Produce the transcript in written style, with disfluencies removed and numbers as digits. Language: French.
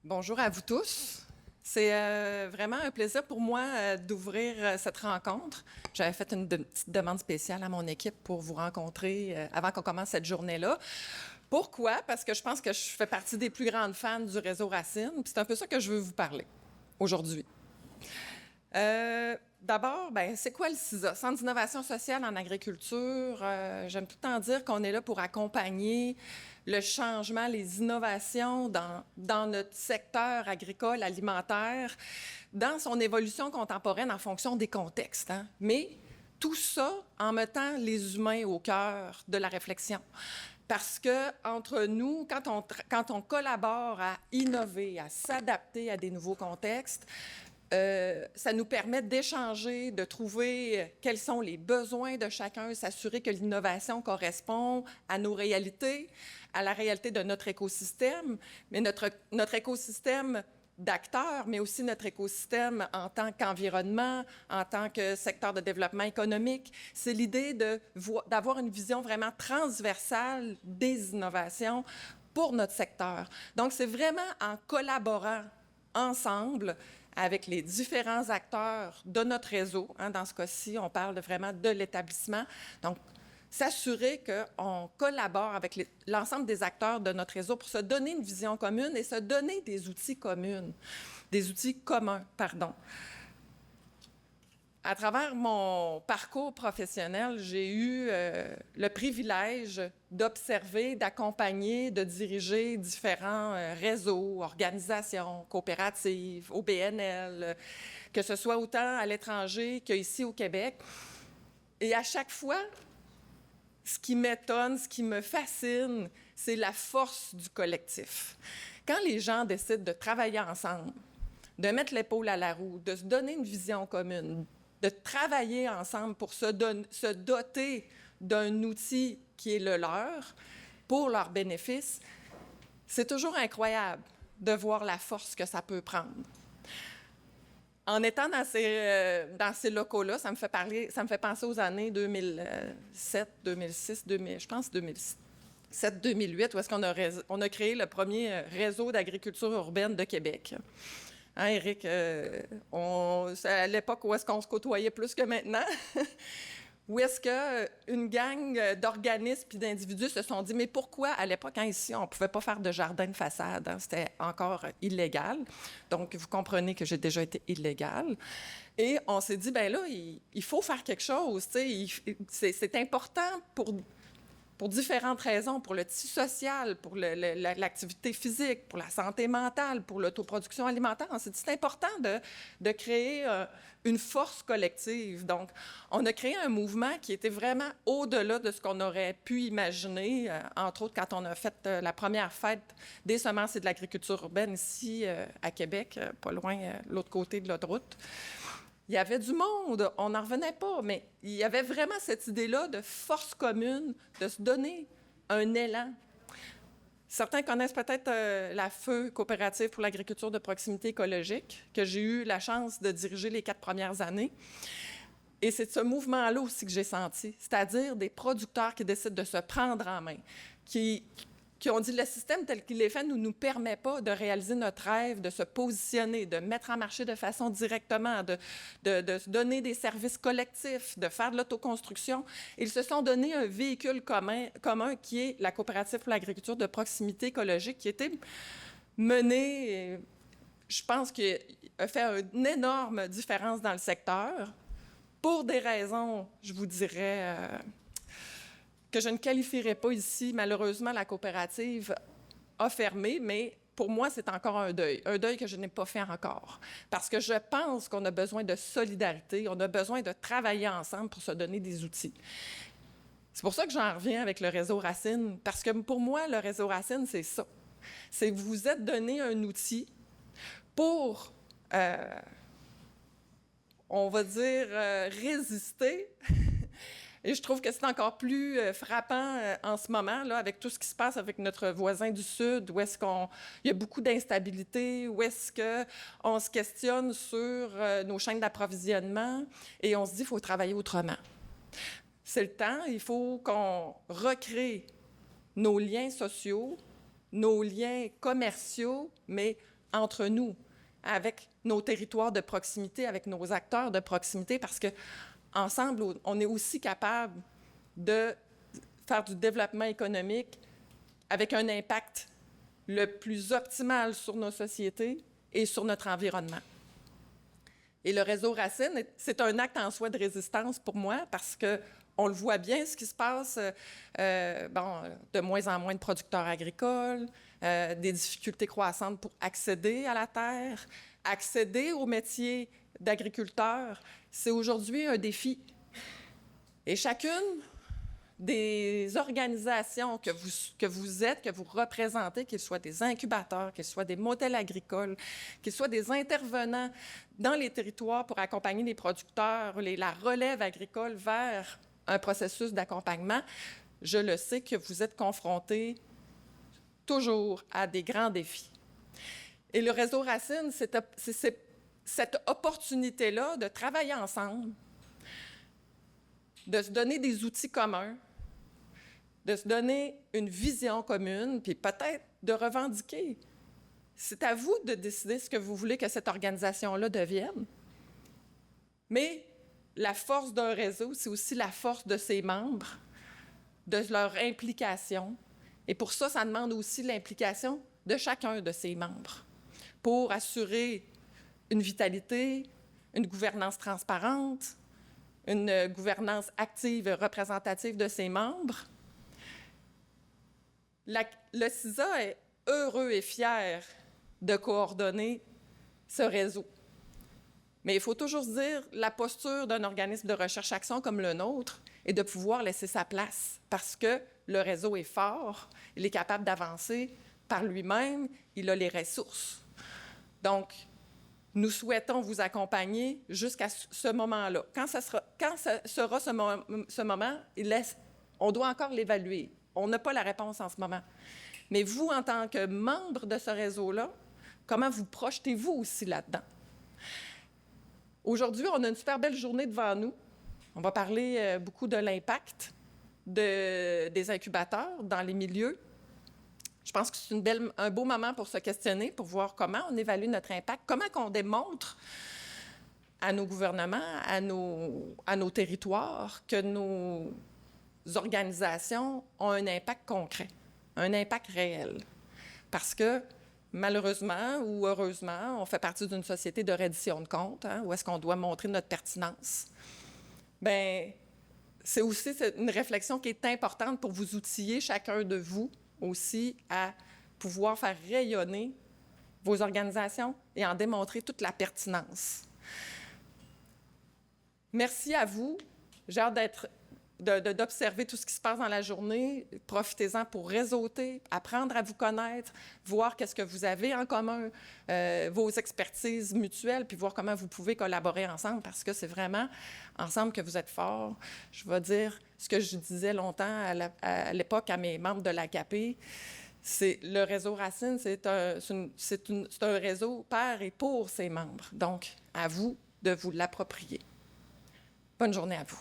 Bonjour à vous tous. C'est vraiment un plaisir pour moi d'ouvrir cette rencontre. J'avais fait une petite demande spéciale à mon équipe pour vous rencontrer avant qu'on commence cette journée-là. Pourquoi? Parce que je pense que je fais partie des plus grandes fans du réseau Racine. Puis c'est un peu ça que je veux vous parler aujourd'hui. D'abord, ben, c'est quoi le CISA? Centre d'innovation sociale en agriculture. J'aime tout le temps dire qu'on est là pour accompagner le changement, les innovations dans notre secteur agricole, alimentaire, dans son évolution contemporaine en fonction des contextes. Hein? Mais tout ça en mettant les humains au cœur de la réflexion. Parce que entre nous, quand on collabore à innover, à s'adapter à des nouveaux contextes, ça nous permet d'échanger, de trouver quels sont les besoins de chacun, s'assurer que l'innovation correspond à nos réalités, à la réalité de notre écosystème, mais notre écosystème d'acteurs, mais aussi notre écosystème en tant qu'environnement, en tant que secteur de développement économique. C'est l'idée d'avoir une vision vraiment transversale des innovations pour notre secteur. Donc, c'est vraiment en collaborant ensemble avec les différents acteurs de notre réseau. Hein, dans ce cas-ci, on parle vraiment de l'établissement. Donc, s'assurer qu'on collabore avec l'ensemble des acteurs de notre réseau pour se donner une vision commune et se donner des outils communs, pardon. À travers mon parcours professionnel, j'ai eu le privilège d'observer, d'accompagner, de diriger différents réseaux, organisations, coopératives, OBNL, que ce soit autant à l'étranger qu'ici au Québec. Et à chaque fois, ce qui m'étonne, ce qui me fascine, c'est la force du collectif. Quand les gens décident de travailler ensemble, de mettre l'épaule à la roue, de se donner une vision commune, de travailler ensemble pour se doter d'un outil qui est le leur pour leur bénéfice, c'est toujours incroyable de voir la force que ça peut prendre. En étant dans ces locaux-là, ça me fait penser aux années 2007, 2006, 2000, je pense 2007, 2008, où est-ce on a créé le premier réseau d'agriculture urbaine de Québec. Hein, Éric, c'est à l'époque où est-ce qu'on se côtoyait plus que maintenant, où est-ce qu'une gang d'organismes et d'individus se sont dit, mais pourquoi à l'époque, hein, ici, on ne pouvait pas faire de jardin de façade, hein, c'était encore illégal. Donc, vous comprenez que j'ai déjà été illégale. Et on s'est dit, ben là, il faut faire quelque chose, c'est important pour différentes raisons, pour le tissu social, pour l'activité physique, pour la santé mentale, pour l'autoproduction alimentaire. On s'est dit, c'est important de créer une force collective. Donc, on a créé un mouvement qui était vraiment au-delà de ce qu'on aurait pu imaginer, entre autres quand on a fait la première fête des semences et de l'agriculture urbaine ici à Québec, pas loin, l'autre côté de l'autoroute. Il y avait du monde, on n'en revenait pas, mais il y avait vraiment cette idée-là de force commune, de se donner un élan. Certains connaissent peut-être la FEU, Coopérative pour l'agriculture de proximité écologique, que j'ai eu la chance de diriger les 4 premières années. Et c'est ce mouvement-là aussi que j'ai senti, c'est-à-dire des producteurs qui décident de se prendre en main, qui ont dit le système tel qu'il est fait ne nous permet pas de réaliser notre rêve, de se positionner, de mettre en marché de façon directement, de se donner des services collectifs, de faire de l'autoconstruction. Ils se sont donné un véhicule commun qui est la coopérative pour l'agriculture de proximité écologique, qui était menée, je pense, qui a fait une énorme différence dans le secteur pour des raisons, je vous dirais, que je ne qualifierais pas ici. Malheureusement, la coopérative a fermé, mais pour moi, c'est encore un deuil que je n'ai pas fait encore. Parce que je pense qu'on a besoin de solidarité, on a besoin de travailler ensemble pour se donner des outils. C'est pour ça que j'en reviens avec le réseau Racine, parce que pour moi, le réseau Racine, c'est ça. C'est que vous vous êtes donné un outil pour, on va dire, résister. Et je trouve que c'est encore plus frappant en ce moment, là, avec tout ce qui se passe avec notre voisin du Sud, où est-ce il y a beaucoup d'instabilité, où est-ce qu'on se questionne sur nos chaînes d'approvisionnement et on se dit qu'il faut travailler autrement. C'est le temps, il faut qu'on recrée nos liens sociaux, nos liens commerciaux, mais entre nous, avec nos territoires de proximité, avec nos acteurs de proximité, parce qu'ensemble, on est aussi capable de faire du développement économique avec un impact le plus optimal sur nos sociétés et sur notre environnement. Et le réseau Racine, c'est un acte en soi de résistance pour moi parce qu'on le voit bien, ce qui se passe, de moins en moins de producteurs agricoles, des difficultés croissantes pour accéder à la terre, accéder au métier d'agriculteur. C'est aujourd'hui un défi. Et chacune des organisations que vous êtes, que vous représentez, qu'ils soient des incubateurs, qu'ils soient des modèles agricoles, qu'ils soient des intervenants dans les territoires pour accompagner les producteurs, la relève agricole vers un processus d'accompagnement, je le sais que vous êtes confrontés toujours à des grands défis. Et le réseau Racine, c'est cette opportunité-là de travailler ensemble, de se donner des outils communs, de se donner une vision commune, puis peut-être de revendiquer. C'est à vous de décider ce que vous voulez que cette organisation-là devienne. Mais la force d'un réseau, c'est aussi la force de ses membres, de leur implication. Et pour ça, ça demande aussi l'implication de chacun de ses membres pour assurer une vitalité, une gouvernance transparente, une gouvernance active et représentative de ses membres. Le CISA est heureux et fier de coordonner ce réseau. Mais il faut toujours se dire, la posture d'un organisme de recherche-action comme le nôtre est de pouvoir laisser sa place parce que le réseau est fort, il est capable d'avancer par lui-même, il a les ressources. Donc, nous souhaitons vous accompagner jusqu'à ce moment-là. Quand ce sera ce moment, on doit encore l'évaluer. On n'a pas la réponse en ce moment. Mais vous, en tant que membre de ce réseau-là, comment vous projetez-vous aussi là-dedans? Aujourd'hui, on a une super belle journée devant nous. On va parler beaucoup de l'impact des incubateurs dans les milieux. Je pense que c'est un beau moment pour se questionner, pour voir comment on évalue notre impact, comment on démontre à nos gouvernements, à nos territoires, que nos organisations ont un impact concret, un impact réel. Parce que, malheureusement ou heureusement, on fait partie d'une société de reddition de comptes, où est-ce qu'on doit montrer notre pertinence. Bien, c'est aussi une réflexion qui est importante pour vous outiller, chacun de vous, aussi, à pouvoir faire rayonner vos organisations et en démontrer toute la pertinence. Merci à vous. J'ai hâte d'observer tout ce qui se passe dans la journée. Profitez-en pour réseauter, apprendre à vous connaître, voir qu'est-ce que vous avez en commun, vos expertises mutuelles, puis voir comment vous pouvez collaborer ensemble, parce que c'est vraiment ensemble que vous êtes forts. Je vais dire ce que je disais longtemps à l'époque à mes membres de l'AKP, c'est le réseau Racine, c'est un réseau par et pour ses membres. Donc, à vous de vous l'approprier. Bonne journée à vous.